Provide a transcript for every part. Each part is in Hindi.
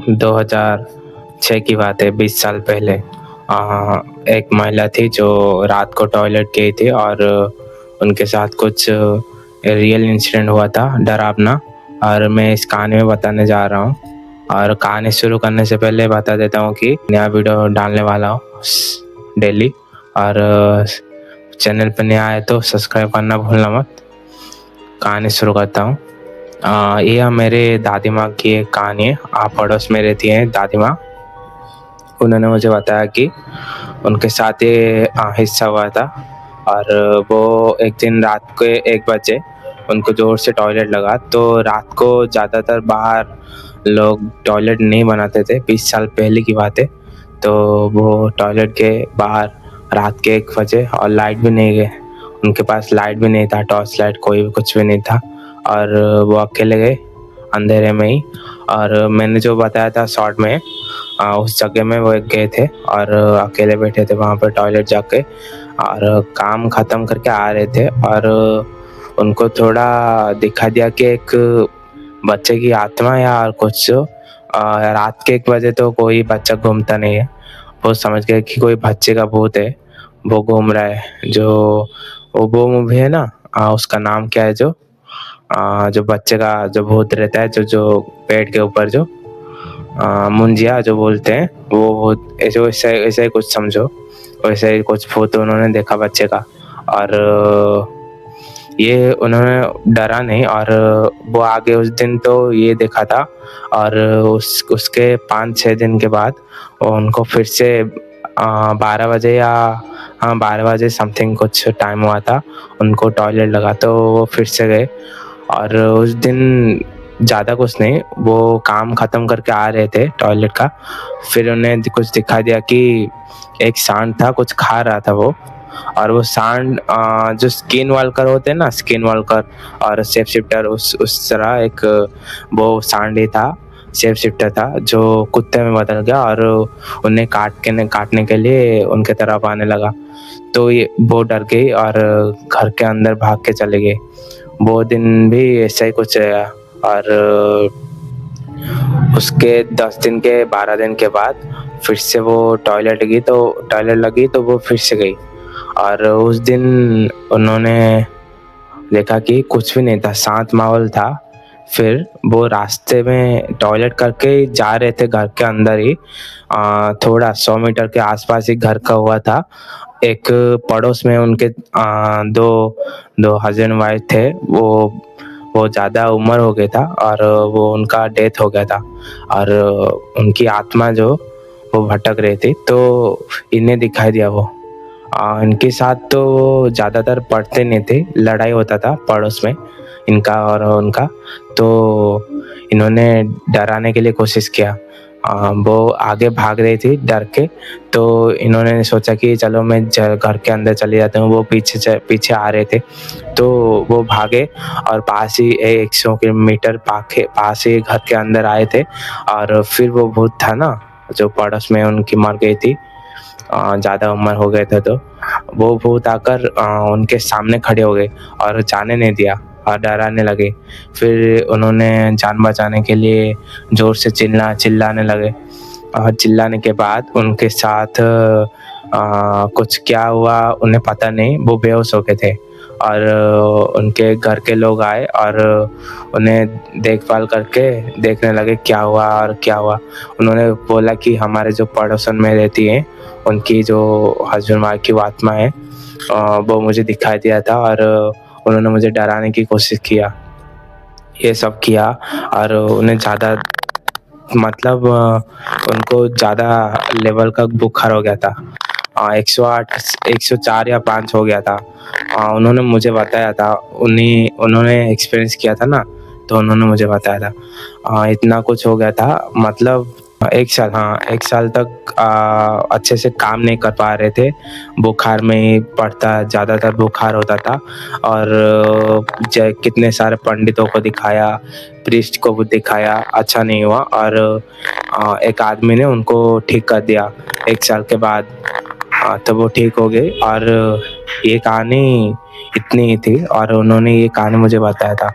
2006 की बात है, 20 साल पहले। एक महिला थी जो रात को टॉयलेट गई थी और उनके साथ कुछ रियल इंसिडेंट हुआ था, डरावना। और मैं इस कहानी में बताने जा रहा हूँ। और कहानी शुरू करने से पहले बता देता हूँ कि नया वीडियो डालने वाला हूँ डेली, और चैनल पर नया आए तो सब्सक्राइब करना भूलना मत। कहानी शुरू करता हूँ। यह मेरे दादी माँ की एक कहानी है। आप पड़ोस में रहती हैं दादी माँ। उन्होंने मुझे बताया कि उनके साथ ये हिस्सा हुआ था। और वो एक दिन रात के 1 बजे उनको ज़ोर से टॉयलेट लगा। तो रात को ज़्यादातर बाहर लोग टॉयलेट नहीं बनाते थे, 20 साल पहले की बात है। तो वो टॉयलेट के बाहर रात के 1 बजे, और लाइट भी नहीं गए, उनके पास लाइट भी नहीं था, टॉर्च लाइट कोई भी कुछ भी नहीं था। और वो अकेले गए अंधेरे में ही। और मैंने जो बताया था शॉर्ट में, उस जगह में वो गए थे और अकेले बैठे थे वहाँ पर टॉयलेट जाके, और काम ख़त्म करके आ रहे थे। और उनको थोड़ा दिखा दिया कि एक बच्चे की आत्मा या कुछ, रात के 1 बजे तो कोई बच्चा घूमता नहीं है। वो समझ गए कि कोई बच्चे का भूत है, वो घूम रहा है। जो वो मूवी है ना, उसका नाम क्या है, जो बच्चे का जो भूत रहता है, जो पेड़ के ऊपर जो मुंजिया जो बोलते हैं, वो भूत, ऐसे वैसे ऐसा ही कुछ समझो। वैसे ही कुछ भूत उन्होंने देखा बच्चे का। और ये उन्होंने डरा नहीं। और वो आगे उस दिन तो ये देखा था। और उसके 5-6 दिन के बाद उनको फिर से 12 बजे या 12 बजे समथिंग कुछ टाइम हुआ था, उनको टॉयलेट लगा। तो वो फिर से गए। और उस दिन ज़्यादा कुछ नहीं, वो काम ख़त्म करके आ रहे थे टॉयलेट का। फिर उन्हें कुछ दिखा दिया कि एक सांड था, कुछ खा रहा था वो। और वो सांड जो स्किन वॉकर होते हैं ना, स्किन वॉकर और शेप शिफ्टर, उस तरह एक वो सांड ही था, शेप शिफ्टर था, जो कुत्ते में बदल गया और उन्हें काटने के लिए उनके तरफ आने लगा। तो ये वो डर गई और घर के अंदर भाग के चले गए। वो दिन भी ऐसा ही कुछ रहा। और उसके 10 दिन के 12 दिन के बाद फिर से वो टॉयलेट लगी तो वो फिर से गई। और उस दिन उन्होंने देखा कि कुछ भी नहीं था, शांत माहौल था। फिर वो रास्ते में टॉयलेट करके जा रहे थे घर के अंदर ही, थोड़ा 100 मीटर के आसपास ही घर का हुआ था। एक पड़ोस में उनके दो हस्बैंड वाइफ थे। वो ज़्यादा उम्र हो गया था और वो उनका डेथ हो गया था। और उनकी आत्मा जो वो भटक रही थी, तो इन्हें दिखाई दिया वो। इनके साथ तो ज़्यादातर पढ़ते नहीं थे, लड़ाई होता था पड़ोस में इनका और उनका। तो इन्होंने डराने के लिए कोशिश किया। वो आगे भाग रही थी डर के। तो इन्होंने सोचा कि चलो मैं घर के अंदर चले जाता हूँ। वो पीछे आ रहे थे। तो वो भागे और पास ही 100 किलोमीटर पास ही घर के अंदर आए थे। और फिर वो भूत था ना, जो पड़ोस में उनकी मर गई थी, ज़्यादा उम्र हो गए थे, तो वो भूत आकर उनके सामने खड़े हो गए और जाने नहीं दिया और डराने लगे। फिर उन्होंने जान बचाने के लिए ज़ोर से चिल्लाने लगे। और चिल्लाने के बाद उनके साथ कुछ क्या हुआ उन्हें पता नहीं, वो बेहोश हो गए थे। और उनके घर के लोग आए और उन्हें देखभाल करके देखने लगे क्या हुआ और क्या हुआ। उन्होंने बोला कि हमारे जो पड़ोसन में रहती हैं, उनकी जो हस्बैंड वाइफ की आत्मा है, वो मुझे दिखाई दिया था और उन्होंने मुझे डराने की कोशिश किया, ये सब किया। और उन्हें ज़्यादा मतलब उनको ज़्यादा लेवल का बुखार हो गया था। 108 104 या 5 हो गया था। उन्होंने मुझे बताया था, उन्होंने एक्सपीरियंस किया था ना, तो उन्होंने मुझे बताया था। इतना कुछ हो गया था, मतलब 1 साल, 1 साल तक अच्छे से काम नहीं कर पा रहे थे। बुखार में ही पड़ता, ज़्यादातर बुखार होता था। और कितने सारे पंडितों को दिखाया, प्रीस्ट को भी दिखाया, अच्छा नहीं हुआ। और एक आदमी ने उनको ठीक कर दिया 1 साल के बाद। तो वो ठीक हो गए। और ये कहानी इतनी ही थी और उन्होंने ये कहानी मुझे बताया था।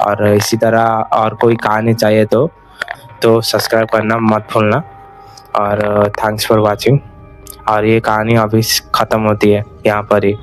और इसी तरह और कोई कहानी चाहिए तो तो सब्सक्राइब करना मत भूलना। और थैंक्स फॉर वाचिंग। और ये कहानी अभी ख़त्म होती है यहाँ पर ही।